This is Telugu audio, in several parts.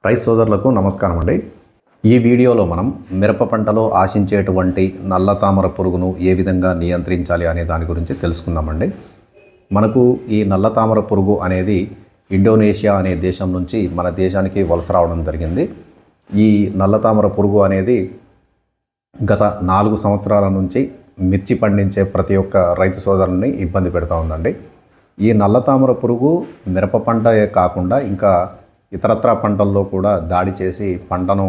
రైతు సోదరులకు నమస్కారం అండి. ఈ వీడియోలో మనం మిరప పంటలో ఆశించేటువంటి నల్ల తామర పురుగును ఏ విధంగా నియంత్రించాలి అనే దాని గురించి తెలుసుకుందామండి. మనకు ఈ నల్ల తామర పురుగు అనేది ఇండోనేషియా అనే దేశం నుంచి మన దేశానికి వలస రావడం జరిగింది. ఈ నల్ల తామర పురుగు అనేది గత 4 సంవత్సరాల నుంచి మిర్చి పండించే ప్రతి ఒక్క రైతు సోదరుని ఇబ్బంది పెడతా ఉందండి. ఈ నల్ల తామర పురుగు మిరప పంటయే కాకుండా ఇంకా ఇతరత్రా పంటల్లో కూడా దాడి చేసి పంటను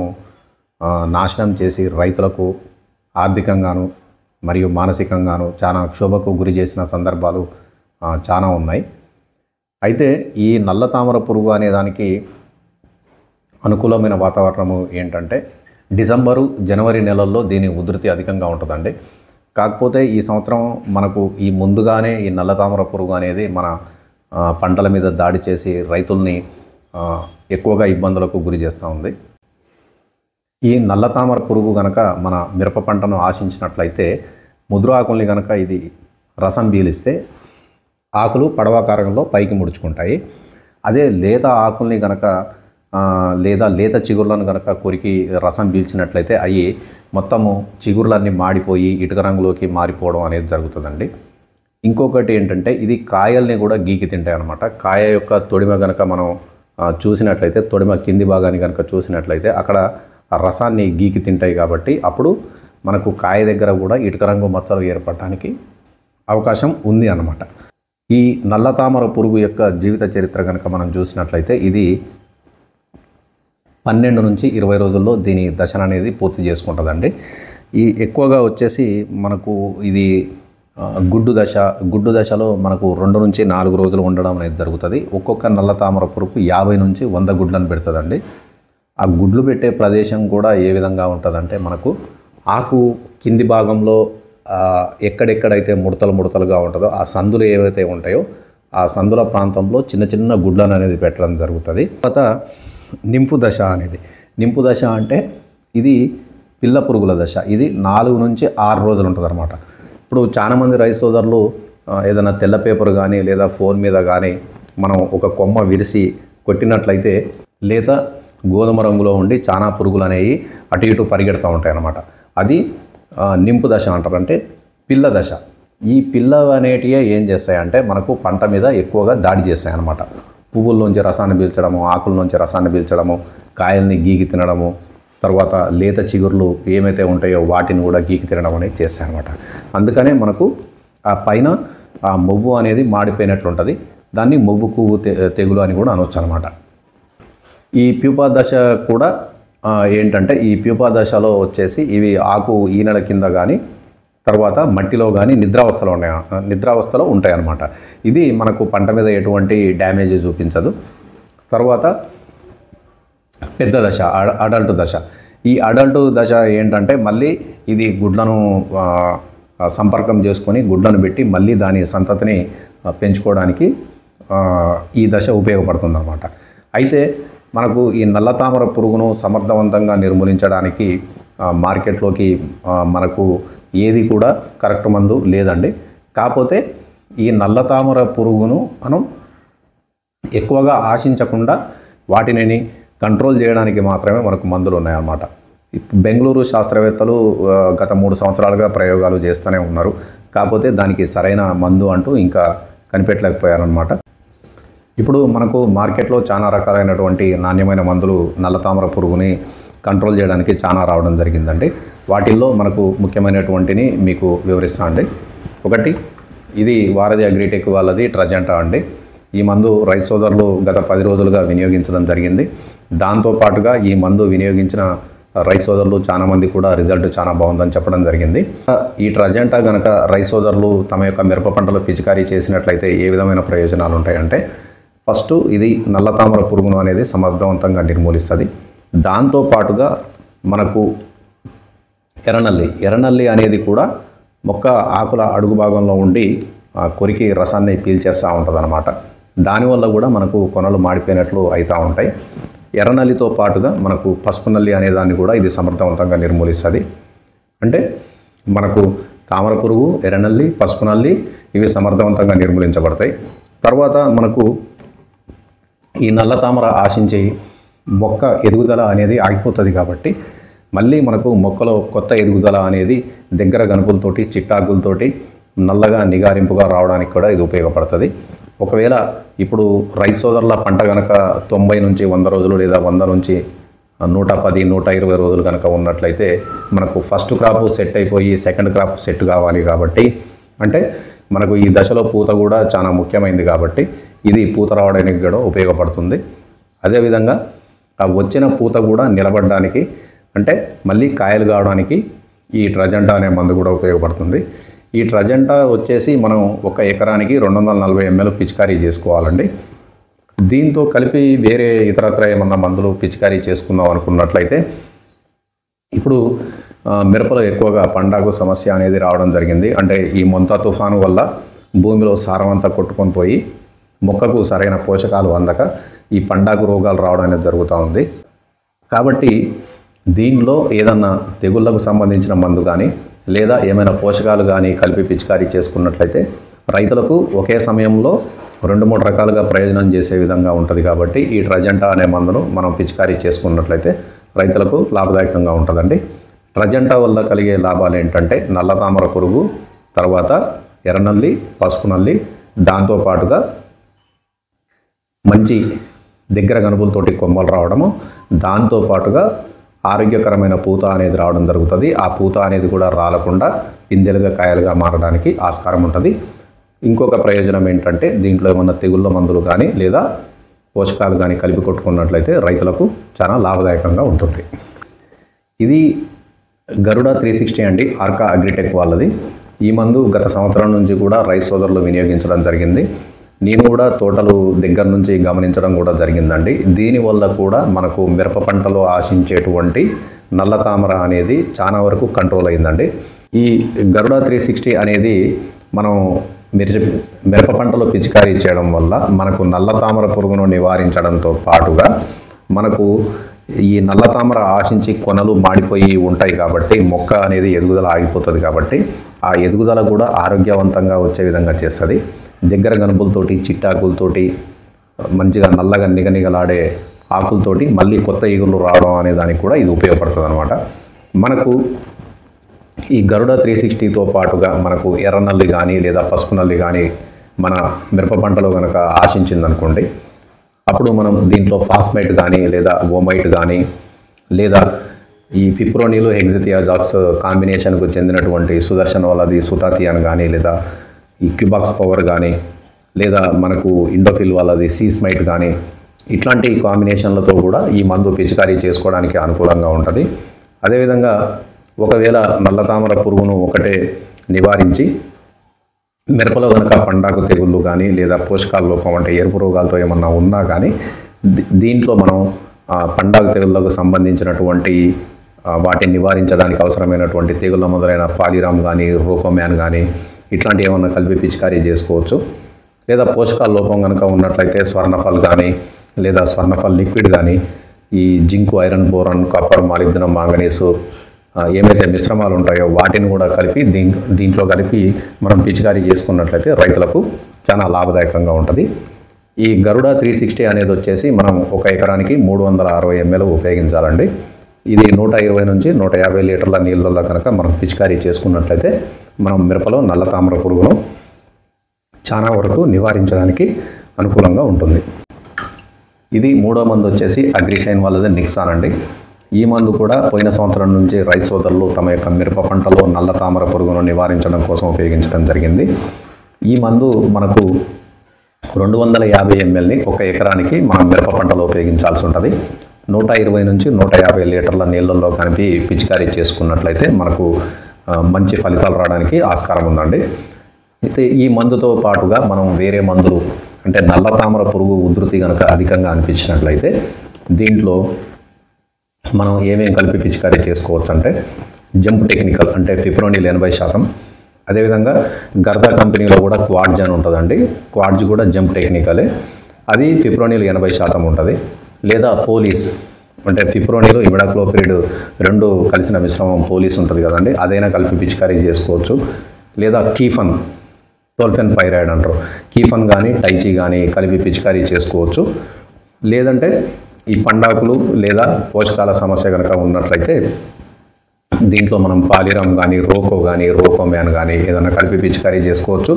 నాశనం చేసి రైతులకు ఆర్థికంగాను మరియు మానసికంగాను చాలా క్షోభకు గురి చేసిన సందర్భాలు చాలా ఉన్నాయి. అయితే ఈ నల్ల తామర పురుగు అనే దానికి అనుకూలమైన వాతావరణము ఏంటంటే డిసెంబరు జనవరి నెలల్లో దీని ఉధృతి అధికంగా ఉంటుందండి. కాకపోతే ఈ సంవత్సరం మనకు ఈ ముందుగానే ఈ నల్ల తామర పురుగు అనేది మన పంటల మీద దాడి చేసి రైతుల్ని ఎక్కువగా ఇబ్బందులకు గురి చేస్తూ ఉంది. ఈ నల్ల తామర పురుగు కనుక మన మిరప పంటను ఆశించినట్లయితే ముదురు ఆకుల్ని కనుక ఇది రసం పీలిస్తే ఆకులు పడవాకారంలో పైకి ముడుచుకుంటాయి. అదే లేత ఆకుల్ని కనుక లేదా లేత చిగుర్లను కనుక కొరికి రసం పీల్చినట్లయితే అవి మొత్తము చిగుర్లన్నీ మాడిపోయి ఇటుక రంగులోకి మారిపోవడం అనేది జరుగుతుందండి. ఇంకొకటి ఏంటంటే ఇది కాయల్ని కూడా గీకి తింటాయి అన్నమాట. కాయ యొక్క తొడిమ కనుక మనం చూసినట్లయితే తొడిమ కింది భాగాన్ని కనుక చూసినట్లయితే అక్కడ రసాన్ని గీకి తింటాయి. కాబట్టి అప్పుడు మనకు కాయ దగ్గర కూడా ఇటుక రంగు మచ్చలు ఏర్పడటానికి అవకాశం ఉంది అన్నమాట. ఈ నల్ల తామర పురుగు యొక్క జీవిత చరిత్ర కనుక మనం చూసినట్లయితే ఇది 12 నుంచి 20 రోజుల్లో దీని దశను అనేది పూర్తి చేసుకుంటుందండి. ఈ ఎక్కువగా వచ్చేసి మనకు ఇది గుడ్డు దశలో మనకు 2 నుంచి 4 రోజులు ఉండడం అనేది జరుగుతుంది. ఒక్కొక్క నల్ల తామర పురుగు 50 నుంచి 100 గుడ్లను పెడుతుందండి. ఆ గుడ్లు పెట్టే ప్రదేశం కూడా ఏ విధంగా ఉంటుందంటే మనకు ఆకు కింది భాగంలో ఎక్కడెక్కడైతే ముడతలుగా ఉంటుందో ఆ సందులు ఏవైతే ఉంటాయో ఆ సందుల ప్రాంతంలో చిన్న చిన్న గుడ్లను అనేది పెట్టడం జరుగుతుంది. తర్వాత నింపు దశ అంటే ఇది పిల్ల పురుగుల దశ. ఇది 4 నుంచి 6 రోజులు ఉంటుంది అన్నమాట. ఇప్పుడు చాలామంది రైతు సోదరులు ఏదైనా తెల్ల పేపర్ కానీ లేదా ఫోన్ మీద కానీ మనం ఒక కొమ్మ విరిసి కొట్టినట్లయితే లేత గోధుమ రంగులో ఉండి చాలా పురుగులు అనేవి అటు ఇటు పరిగెడుతూ ఉంటాయి అన్నమాట. అది నింపు దశ అంటారు, అంటే పిల్ల దశ. ఈ పిల్ల అనేటివి ఏం చేస్తాయంటే మనకు పంట మీద ఎక్కువగా దాడి చేస్తాయి అన్నమాట. పువ్వుల్లోంచి రసాన్ని పీల్చడము, ఆకుల్లోంచి రసాన్ని పీల్చడము, కాయల్ని గీకి తినడము, తర్వాత లేత చిగుర్లు ఏమైతే ఉంటాయో వాటిని కూడా గీకి తినడం అనేది చేస్తాయి అన్నమాట. అందుకనే మనకు ఆ పైన ఆ మొవ్వు అనేది మాడిపోయినట్లు ఉంటుంది. దాన్ని మొవ్వు పువ్వు తెగులు అని కూడా అనవచ్చు అనమాట. ఈ ప్యూపా దశ కూడా ఏంటంటే ఈ ప్యూపా దశలో వచ్చేసి ఇవి ఆకు ఈనెల కింద కానీ తర్వాత మట్టిలో కానీ నిద్రావస్థలో ఉంటాయి అన్నమాట. ఇది మనకు పంట మీద ఎటువంటి డ్యామేజ్ చూపించదు. తర్వాత పెద్ద దశ అడల్ట్ దశ. ఈ అడల్ట్ దశ ఏంటంటే మళ్ళీ ఇది గుడ్లను సంపర్కం చేసుకొని గుడ్లను పెట్టి మళ్ళీ దాని సంతతిని పెంచుకోవడానికి ఈ దశ ఉపయోగపడుతుంది అన్నమాట. అయితే మనకు ఈ నల్ల తామర పురుగును సమర్థవంతంగా నిర్మూలించడానికి మార్కెట్లోకి మనకు ఏది కూడా కరెక్ట్ మందు లేదండి. కాకపోతే ఈ నల్ల తామర పురుగును మనం ఎక్కువగా ఆశించకుండా వాటిని కంట్రోల్ చేయడానికి మాత్రమే మనకు మందులు ఉన్నాయన్నమాట. బెంగళూరు శాస్త్రవేత్తలు గత 3 సంవత్సరాలుగా ప్రయోగాలు చేస్తూనే ఉన్నారు. కాకపోతే దానికి సరైన మందు అంటూ ఇంకా కనిపెట్టలేకపోయారన్నమాట. ఇప్పుడు మనకు మార్కెట్లో చాలా రకాలైనటువంటి నాణ్యమైన మందులు నల్ల తామర పురుగుని కంట్రోల్ చేయడానికి చాలా రావడం జరిగిందండి. వాటిల్లో మనకు ముఖ్యమైనటువంటిని మీకు వివరిస్తా అండి. ఒకటి, ఇది వారధి అగ్రిటెక్ వాళ్ళది ట్రజెంటా అండి. ఈ మందు రైతు సోదరులు గత 10 రోజులుగా వినియోగించడం జరిగింది. దాంతోపాటుగా ఈ మందు వినియోగించిన రైతు సోదరులు చాలామంది కూడా రిజల్ట్ చాలా బాగుందని చెప్పడం జరిగింది. ఈ ట్రజెంటా కనుక రైతు సోదరులు తమ యొక్క మిరప పంటలో పిచికారీ చేసినట్లయితే ఏ విధమైన ప్రయోజనాలు ఉంటాయంటే ఫస్ట్, ఇది నల్ల తామర పురుగును అనేది సమర్థవంతంగా నిర్మూలిస్తుంది. దాంతోపాటుగా మనకు ఎర్రనల్లి అనేది కూడా మొక్క ఆకుల అడుగు భాగంలో ఉండి కొరికి రసాన్ని పీల్చేస్తూ ఉంటుంది అన్నమాట. దానివల్ల కూడా మనకు కొనలు మాడిపోయినట్లు అవుతూ ఉంటాయి. ఎర్రనల్లితో పాటుగా మనకు పసుపు నల్లి అనే దాన్ని కూడా ఇది సమర్థవంతంగా నిర్మూలిస్తుంది. అంటే మనకు తామర పురుగు, ఎర్రనల్లి, పసుపు నల్లి ఇవి సమర్థవంతంగా నిర్మూలించబడతాయి. తర్వాత మనకు ఈ నల్ల తామర ఆశించి మొక్క ఎదుగుదల అనేది ఆగిపోతుంది. కాబట్టి మళ్ళీ మనకు మొక్కలో కొత్త ఎదుగుదల అనేది దగ్గర గనుపులతోటి చిట్టాకులతోటి నల్లగా నిగారింపుగా రావడానికి కూడా ఇది ఉపయోగపడుతుంది. ఒకవేళ ఇప్పుడు రైతు సోదరుల పంట కనుక 90 నుంచి 100 రోజులు లేదా 100 నుంచి 110, 120 రోజులు కనుక ఉన్నట్లయితే మనకు ఫస్ట్ క్రాప్ సెట్ అయిపోయి సెకండ్ క్రాప్ సెట్ కావాలి. కాబట్టి అంటే మనకు ఈ దశలో పూత కూడా చాలా ముఖ్యమైనది. కాబట్టి ఇది పూత రావడానికి కూడా ఉపయోగపడుతుంది. అదేవిధంగా ఆ వచ్చిన పూత కూడా నిలబడడానికి అంటే మళ్ళీ కాయలు కావడానికి ఈ ట్రజెంటా అనే మందు కూడా ఉపయోగపడుతుంది. ఈ ట్రజెంటా వచ్చేసి మనం ఒక ఎకరానికి 240 ml పిచికారీ చేసుకోవాలండి. దీంతో కలిపి వేరే ఇతరత్ర ఏమన్నా మందులు పిచికారీ చేసుకుందాం అనుకున్నట్లయితే ఇప్పుడు మిరపలో ఎక్కువగా పండాకు సమస్య అనేది రావడం జరిగింది. అంటే ఈ మొంతా తుఫాను వల్ల భూమిలో సారం అంతా కొట్టుకొని పోయి మొక్కకు సరైన పోషకాలు అందక ఈ పండాకు రోగాలు రావడం అనేది జరుగుతూ ఉంది. కాబట్టి దీనిలో ఏదన్నా తెగుళ్లకు సంబంధించిన మందు కానీ లేదా ఏమైనా పోషకాలు కానీ కలిపి పిచికారీ చేసుకున్నట్లయితే రైతులకు ఒకే సమయంలో 2-3 రకాలుగా ప్రయోజనం చేసే విధంగా ఉంటుంది. కాబట్టి ఈ ట్రజెంటా అనే మందును మనం పిచికారీ చేసుకున్నట్లయితే రైతులకు లాభదాయకంగా ఉంటుందండి. ట్రజెంటా వల్ల కలిగే లాభాలు ఏంటంటే నల్ల తామర పురుగు, తర్వాత ఎర్రనల్లి, పసుపు నల్లి, దాంతోపాటుగా మంచి దగ్గర గనుపులతోటి కొమ్మలు రావడము, దాంతోపాటుగా ఆరోగ్యకరమైన పూత అనేది రావడం జరుగుతుంది. ఆ పూత అనేది కూడా రాలకుండా పిందెలుగా కాయలుగా మారడానికి ఆస్కారం ఉంటుంది. ఇంకొక ప్రయోజనం ఏంటంటే దీంట్లో ఏమన్నా తెగుళ్ళ మందులు కానీ లేదా పోషకాలు కానీ కలిపి కొట్టుకున్నట్లయితే రైతులకు చాలా లాభదాయకంగా ఉంటుంది. ఇది గరుడ 360 అండి, ఆర్కా అగ్రిటెక్ వాళ్ళది. ఈ మందు గత సంవత్సరం నుంచి కూడా రైతు సోదరులు వినియోగించడం జరిగింది. నేను కూడా తోటలు దగ్గర నుంచి గమనించడం కూడా జరిగిందండి. దీనివల్ల కూడా మనకు మిరప పంటలో ఆశించేటువంటి నల్ల తామర అనేది చాలా వరకు కంట్రోల్ అయిందండి. ఈ గరుడ 360 అనేది మనం మిరప పంటలో పిచికారీ చేయడం వల్ల మనకు నల్ల తామర పురుగును నివారించడంతో పాటుగా మనకు ఈ నల్ల తామర ఆశించి కొనలు మాడిపోయి ఉంటాయి. కాబట్టి మొక్క అనేది ఎదుగుదల ఆగిపోతుంది. కాబట్టి ఆ ఎదుగుదల కూడా ఆరోగ్యవంతంగా వచ్చే విధంగా చేస్తుంది. దగ్గర గనుపులతోటి చిట్టాకులతోటి మంచిగా నల్లగా నిగనిగలాడే ఆకులతోటి మళ్ళీ కొత్త ఈగులు రావడం అనే దానికి కూడా ఇది ఉపయోగపడుతుంది అనమాట. మనకు ఈ గరుడ 360తో పాటుగా మనకు ఎర్రనల్లి కానీ లేదా పసుపు నల్లి కానీ మన మిరప పంటలో కనుక ఆశించిందనుకోండి, అప్పుడు మనం దీంట్లో ఫాస్మైట్ కానీ లేదా ఓమైట్ కానీ లేదా ఈ ఫిప్రోనిల్ హెక్సిథియాజాక్స్ కాంబినేషన్కు చెందినటువంటి సుదర్శన్ వాళ్ళది సుతాథియాన్ కానీ లేదా ఈ క్యూబాక్స్ పవర్ కానీ లేదా మనకు ఇండోఫిల్ వాళ్ళది సీస్మైట్ కానీ ఇట్లాంటి కాంబినేషన్లతో కూడా ఈ మందు పిచికారీ చేసుకోవడానికి అనుకూలంగా ఉంటుంది. అదేవిధంగా ఒకవేళ నల్ల తామర పురుగును ఒకటే నివారించి మిరపలో కనుక పండాకు తెగుళ్ళు కానీ లేదా పోషకాల లోపం అంటే ఎరుపు రోగాలతో ఏమన్నా ఉన్నా కానీ దీంట్లో మనం పండాకు తెగుళ్ళకు సంబంధించినటువంటి వాటిని నివారించడానికి అవసరమైనటువంటి తెగుళ్ళ మొదలైన పాలిరామ్ కానీ రోకోమ్యాన్ కానీ ఇట్లాంటి ఏమన్నా కలిపి పిచికారీ చేసుకోవచ్చు. లేదా పోషకాల లోపం కనుక ఉన్నట్లయితే స్వర్ణఫల్ కానీ లేదా స్వర్ణఫల్ లిక్విడ్ కానీ ఈ zinc, iron, boron, copper, molybdenum, manganese ఏమైతే మిశ్రమాలు ఉంటాయో వాటిని కూడా కలిపి దీంట్లో కలిపి మనం పిచికారీ చేసుకున్నట్లయితే రైతులకు చాలా లాభదాయకంగా ఉంటుంది. ఈ గరుడ 360 అనేది వచ్చేసి మనం ఒక ఎకరానికి 360 ml ఉపయోగించాలండి. ఇది 120 నుంచి 150 లీటర్ల నీళ్ళల్లో కనుక మనం పిచికారీ చేసుకున్నట్లయితే మనం మిరపలో నల్ల తామర పురుగును చాలా వరకు నివారించడానికి అనుకూలంగా ఉంటుంది. ఇది మూడో మందు వచ్చేసి అగ్రిషైన్ వాళ్ళది నిక్సాన్ అండి. ఈ మందు కూడా పోయిన సంవత్సరం నుంచి రైతు సోదరులు తమ యొక్క మిరప పంటలో నల్ల తామర పురుగును నివారించడం కోసం ఉపయోగించడం జరిగింది. ఈ మందు మనకు 250 mlని ఒక ఎకరానికి మనం మిరప పంటలో ఉపయోగించాల్సి ఉంటుంది. 120 నుంచి 150 లీటర్ల నీళ్ళల్లో కలిపి పిచికారీ చేసుకున్నట్లయితే మనకు మంచి ఫలితాలు రావడానికి ఆస్కారం ఉందండి. అయితే ఈ మందుతో పాటుగా మనం వేరే మందులు అంటే నల్ల తామర పురుగు ఉధృతి కనుక అధికంగా అనిపించినట్లయితే దీంట్లో మనం ఏమేమి కలిపి పిచికారీ చేసుకోవచ్చు అంటే జంప్ టెక్నికల్ అంటే ఫిప్రోనిల్ 80%, అదేవిధంగా గర్దా కంపెనీలో కూడా క్వాడ్జ్ అని ఉంటుందండి. క్వాడ్జ్ కూడా జంప్ టెక్నికలే, అది ఫిప్రోనిల్ 80% ఉంటుంది. లేదా పోలీస్ అంటే ఫిప్రోనిల్ ఇమిడాక్లోపిరిడ్ రెండు కలిసిన మిశ్రమం పోలీస్ ఉంటుంది కదండి, అదైనా కలిపి పిచికారీ చేసుకోవచ్చు. లేదా కీఫన్, టోల్ఫెన్ పైరాయిడ్ అంటారు, కీఫన్ కానీ టైచి కానీ కలిపి పిచికారీ చేసుకోవచ్చు. లేదంటే ఈ పండాకులు లేదా పోషకాల సమస్య కనుక ఉన్నట్లయితే దీంట్లో మనం పాలిరామ్ కానీ రోకోమ్యాన్ కానీ ఏదైనా కలిపి పిచికారీ చేసుకోవచ్చు.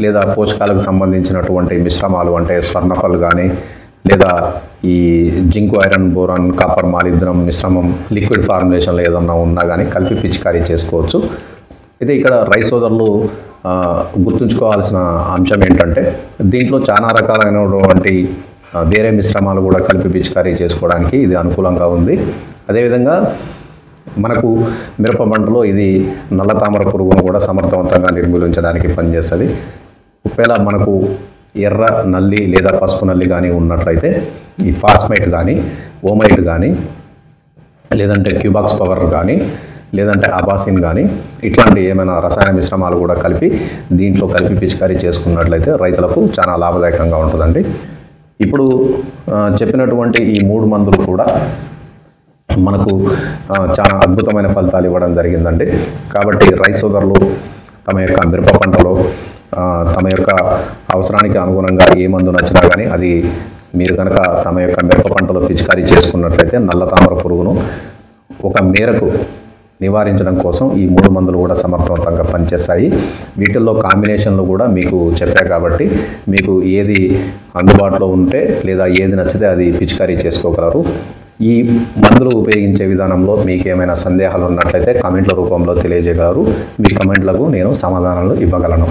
లేదా పోషకాలకు సంబంధించినటువంటి మిశ్రమాలు అంటే స్వర్ణఫల్ కానీ లేదా ఈ zinc iron boron copper molybdenum మిశ్రమం లిక్విడ్ ఫార్ములేషన్లో ఏదన్నా ఉన్నా కానీ కలిపి పిచికారీ చేసుకోవచ్చు. అయితే ఇక్కడ రైతు సోదరులు గుర్తుంచుకోవాల్సిన అంశం ఏంటంటే దీంట్లో చాలా రకాలైనటువంటి వేరే మిశ్రమాలు కూడా కలిపి పిచికారీ చేసుకోవడానికి ఇది అనుకూలంగా ఉంది. అదేవిధంగా మనకు మిరప పంటలో ఇది నల్ల తామర పురుగును కూడా సమర్థవంతంగా నిర్మూలించడానికి పనిచేస్తుంది. ఒకవేళ మనకు ఎర్ర నల్లి లేదా పసుపు నల్లి కానీ ఉన్నట్లయితే ఈ ఫాస్మైట్ కానీ ఓమైట్ కానీ లేదంటే క్యూబాక్స్ పవర్ కానీ లేదంటే అబాసిన్ కానీ ఇట్లాంటి ఏమైనా రసాయన మిశ్రమాలు కూడా కలిపి దీంట్లో కలిపి పిచికారీ చేసుకున్నట్లయితే రైతులకు చాలా లాభదాయకంగా ఉంటుందండి. ఇప్పుడు చెప్పినటువంటి ఈ 3 మందులు కూడా మనకు చాలా అద్భుతమైన ఫలితాలు ఇవ్వడం జరిగిందండి. కాబట్టి రైతు సోదరులు తమ యొక్క మిరప పంటలో తమ యొక్క అవసరానికి అనుగుణంగా ఏ మందు నచ్చినా కానీ అది మీరు కనుక తమ యొక్క మిరప పంటలో పిచికారీ చేసుకున్నట్లయితే నల్ల తామర పురుగును ఒక మేరకు నివారించడం కోసం ఈ 3 మందులు కూడా సమర్థవంతంగా పనిచేస్తాయి. వీటిల్లో కాంబినేషన్లు కూడా మీకు చెప్పా కాబట్టి మీకు ఏది అందుబాటులో ఉంటే లేదా ఏది నచ్చితే అది పిచికారీ చేసుకోగలరు. ఈ మందులు ఉపయోగించే విధానంలో మీకు ఏమైనా సందేహాలు ఉన్నట్లయితే కామెంట్ల రూపంలో తెలియజేయగలరు. మీ కామెంట్లకు నేను సమాధానాలు ఇవ్వగలను.